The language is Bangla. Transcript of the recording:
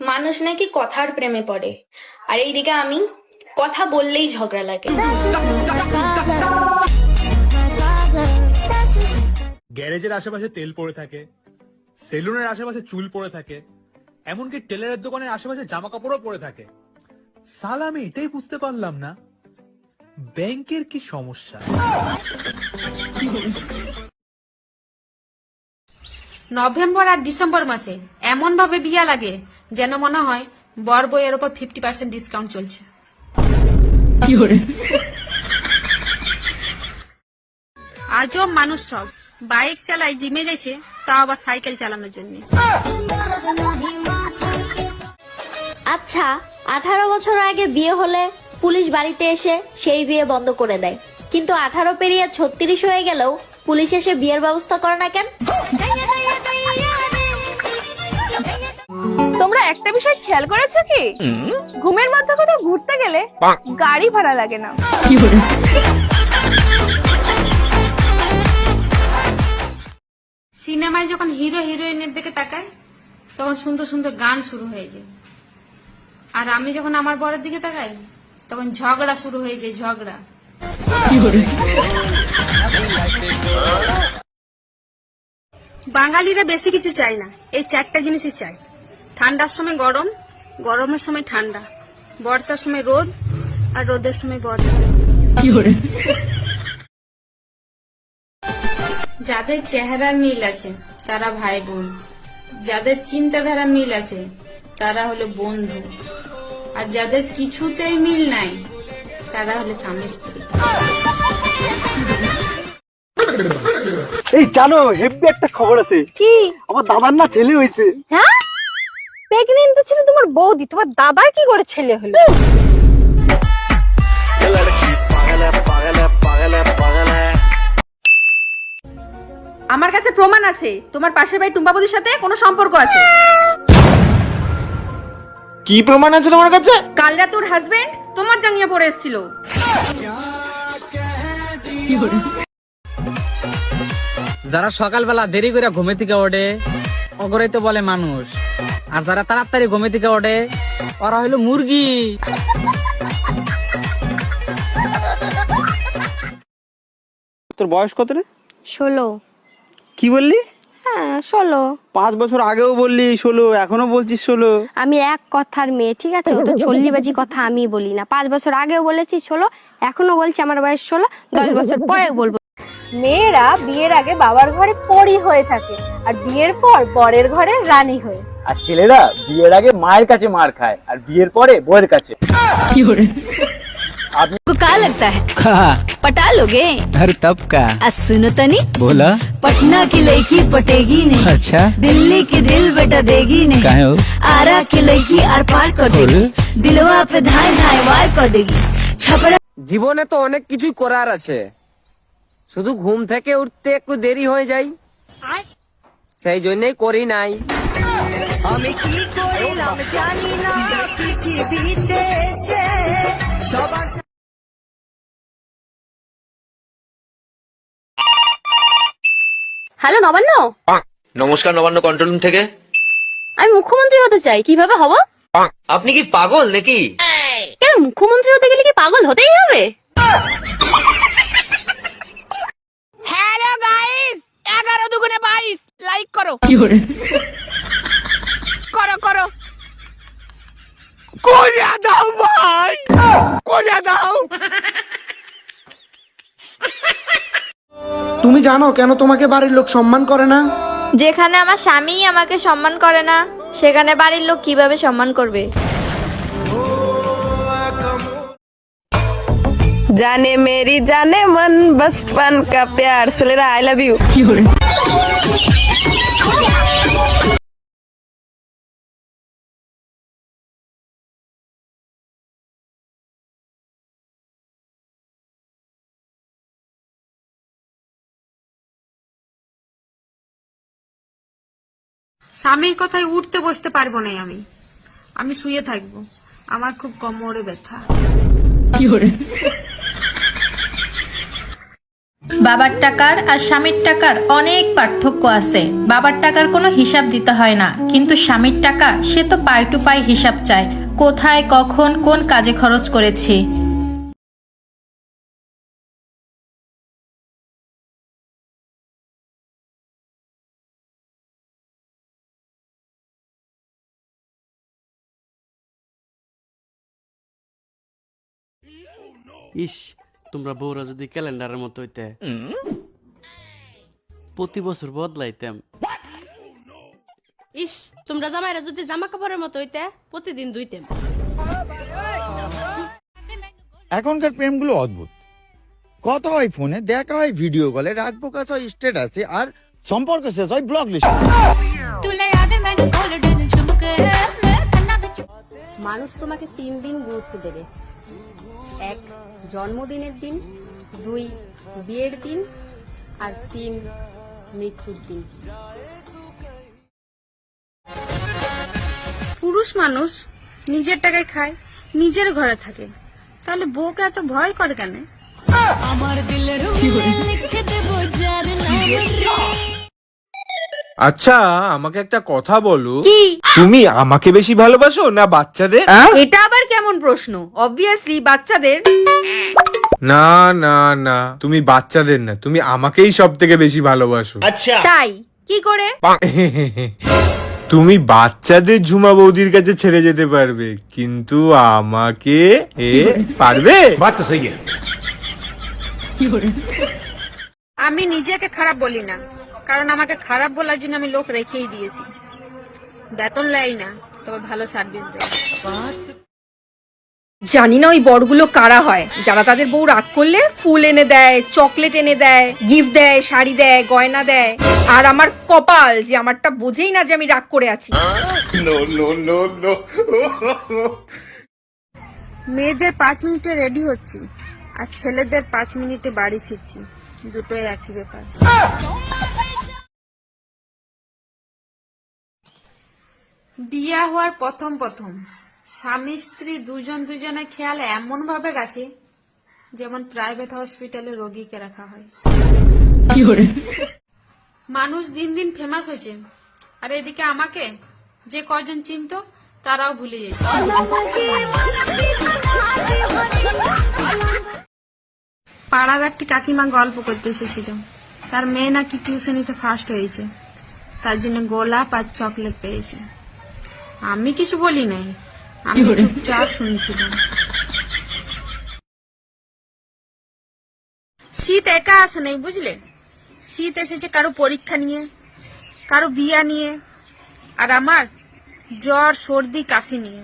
মানুষ নাকি কথার প্রেমে পড়ে, আর এইদিকে আমি কথা বললেই ঝগড়া লাগে। গ্যারেজের আশেপাশে তেল পড়ে থাকে, সেলুনের আশেপাশে চুল পড়ে থাকে, এমনকি টেলারের দোকানের আশেপাশে জামা কাপড়ও পড়ে থাকে। সাল আমি এটাই বুঝতে পারলাম না, ব্যাংকের কি সমস্যা। নভেম্বর আর ডিসেম্বর মাসে এমন ভাবে বিয়া লাগে যেন মনে হয় বর বইয়ের উপর 50% ডিসকাউন্ট চলছে। আজও মানুষ সব বাইক চালায়, জিমে গেছে, তাও আবার সাইকেল চালানোর জন্য। আচ্ছা, 18 বছর আগে বিয়ে হলে পুলিশ বাড়িতে এসে সেই বিয়ে বন্ধ করে দেয়, কিন্তু 18 পেরিয়ে 36 হয়ে গেলেও পুলিশ এসে বিয়ের ব্যবস্থা করে না কেন? তোমরা একটা বিষয় খেয়াল করেছো কি? ঘুমের মধ্যে কোথাও ঘুরতে গেলে গাড়ি ভাড়া লাগে না। সিনেমায় যখন হিরো হিরোইনের দিকে তাকায় তখন সুন্দর সুন্দর গান শুরু হয়ে যায়, আর আমি যখন আমার বরের দিকে তাকাই তখন ঝগড়া শুরু হয়ে যায়, ঝগড়া। বাঙালিরা বেশি কিছু চায় না, এই 4টা জিনিসই চায়। ঠান্ডার সময় গরম, গরমের সময় ঠান্ডা, বর্ষার সময় রোদ, আর রোদের সময় বর্ষা। যাদের চেহারার মিল আছে তারা ভাই বোন, যাদের চিন্তাধারা মিল আছে তারা হলো বন্ধু, আর যাদের কিছুতেই মিল নাই তারা হলো স্বামী স্ত্রী। এই জানো, হেব্বি একটা খবর আছে। কি? আমার দাদার না ছেলে হয়েছে। হ্যাঁ, প্রেগনেন্ট তো ছিল তোমার বৌদি, তোমার দাদার কি করে ছেলে হলো? আমার কাছে প্রমাণ আছে তোমার পাশের বাড়ি টুম্বাবুদির সাথে কোনো সম্পর্ক আছে। কি প্রমাণ আছে তোমার কাছে? কাল রাত তোর হাজবেন্ড তোমার জাঙ্গিয়া পরে এসেছিল। যারা সকালবেলা দেরি করে ঘুমে থেকে ওঠে ওগরেই তো বলে মানুষ, আর যারা তাড়াতাড়ি ঘুমে থেকে ওঠে ওরা হইলো মুরগি। তোর বয়স কত রে? 16। কি বললি? হ্যাঁ, 16। 5 বছর আগেও বললি 16, এখনো বলছিস 16। আমি এক কথার মেয়ে, ঠিক আছে? ও তো চল্লিবাজি কথা আমি বলি না। 5 বছর আগেও বলেছি 16, এখনো বলছি আমার বয়স 16, 10 বছর পরে বলবো। মেয়েরা বিয়ের আগে বাবার ঘরে পরি হয়ে থাকে, আর বিয়ের পর বরের ঘরে রানী হয়ে। আর ছেলেরা বিয়ের আগে মায়ের কাছে মার খায়, আর বিয়ের পরে বউয়ের কাছে। आपको क्या लगता है पटा लोगे? अरे तब का सुनो तनी बोला, पटना की लड़की पटेगी नहीं, अच्छा दिल्ली की दिल बेटा देगी नहीं, काहे हो? आरा की लड़की आर पार कर देगी, दिलवा पे धाय धाय वार कर देगी, छपरा। জীবনে তো অনেক কিছুই করার আছে, শুধু ঘুম থেকে উঠতে একটু দেরি হয়ে যায়, সেই জন্যই করি নাই। আমি কি করিলাম জানি না, পৃথিবীতে এসে সবার। হ্যালো নবান্ন। নমস্কার, নবান্ন কন্ট্রোল রুম থেকে। আমি মুখ্যমন্ত্রী হতে চাই, কিভাবে হব? আপনি কি পাগল নাকি? কেন, মুখ্যমন্ত্রী হতে গেলে কি পাগল হতেই হবে? হ্যালো গাইস, 11 দুগুণে 22 লাইক করো। করো করো, করে দাও ভাই, করে দাও। তুমি জানো কেন তোমাকে বাড়ির লোক সম্মান করে না? যেখানে আমার স্বামী আমাকে সম্মান করে না, সেখানে বাড়ির লোক কিভাবে সম্মান করবে? জানে মেরি জানে মন বচপন কা প্যার। ছেলেরা আই লাভ ইউ। স্বামীর কথায় উঠতে বসতে পারবো না, আমি শুয়ে থাকবো, আমার খুব কোমরে ব্যথা। বাবার টাকার আর স্বামীর টাকার অনেক পার্থক্য আছে। বাবার টাকার কোনো হিসাব দিতে হয় না, কিন্তু স্বামীর টাকা সে তো পাই টু পাই হিসাব চায়, কোথায় কখন কোন কাজে খরচ করেছি। ইস, তোমরা বউরা যদি ক্যালেন্ডারের মতো হইতে, প্রতি বছর বদলাইতাম। ইস, তোমরা জামাইরা যদি জামা কাপড়ের মতো হইতে, প্রতিদিন ধুইতেম। এখনকার প্রেমগুলো অদ্ভুত। কথা হয় ফোনে, দেখা হয় ভিডিও কলে, রাত প্রকাশ হয় স্ট্যাটাসে, আর সম্পর্ক শেষ হয় ব্লক লিস্টে। মানুষ তোমাকে 3 দিন গুরুত্ব দেবে: 1 জন্মদিনের দিন, 2 বিয়ের দিন, আর 3 মৃত্যুর দিন। পুরুষ মানুষ নিজের টাকায় খায়, নিজের ঘরে থাকে, তাহলে বউকে এত ভয় করে কেন? আচ্ছা, আমাকে একটা কথা বলো, তুমি আমাকে বেশি ভালোবাসো না বাচ্চাদের? এটা আবার কেমন প্রশ্ন? অবভিয়াসলি বাচ্চাদের। না না না, তুমি বাচ্চাদের না, তুমি আমাকেই সব থেকে বেশি ভালোবাসো। তাই কি করে? তুমি বাচ্চাদের ঝুমা বৌদির কাছে ছেড়ে যেতে পারবে, কিন্তু আমাকে পারবে? আমি নিজেকে খারাপ বলি না, কারণ আমাকে খারাপ বলার জন্য আমি লোক রেখেই দিয়েছি। বেতন লাই না, তবে ভালো সার্ভিস দেয়। জানি না ওই বড়গুলো কারা হয়, যারা তাদের বউ রাগ করলে ফুল এনে দেয়, চকলেট এনে দেয়, গিফট দেয়, শাড়ি দেয়, গয়না দেয়। আর আমার কপাল যে আমারটা বোঝেই না যে আমি রাগ করে আছি। মেয়েদের 5 মিনিটে রেডি হচ্ছি, আর ছেলেদের 5 মিনিটে বাড়ি ফিরছি, দুটোই একই ব্যাপার। বিয়া হওয়ার প্রথম স্বামী স্ত্রী দুজনের খেয়াল এমন ভাবে রাখে যেমন প্রাইভেট হসপিটালে রোগীকে রাখা হয়। মানুষ দিন দিন ফেমাস হয়েছে, আর এদিকে আমাকে যে কজন চিনতো তারাও ভুলে যেত। পাড়ার একটি কাকিমা গল্প করতে এসেছিল, তার মেয়ে নাকি টিউশনিতে ফার্স্ট হয়েছে, তার জন্য গোলাপ আর চকলেট পেয়েছে। আমি কিছু বলি নাই, আমি চুপচাপ শুনছিলাম। শীত একা আসে নাই, বুঝলে? শীত এসেছে কারো পরীক্ষা নিয়ে, কারো বিয়া নিয়ে, আর আমার জ্বর সর্দি কাশি নিয়ে।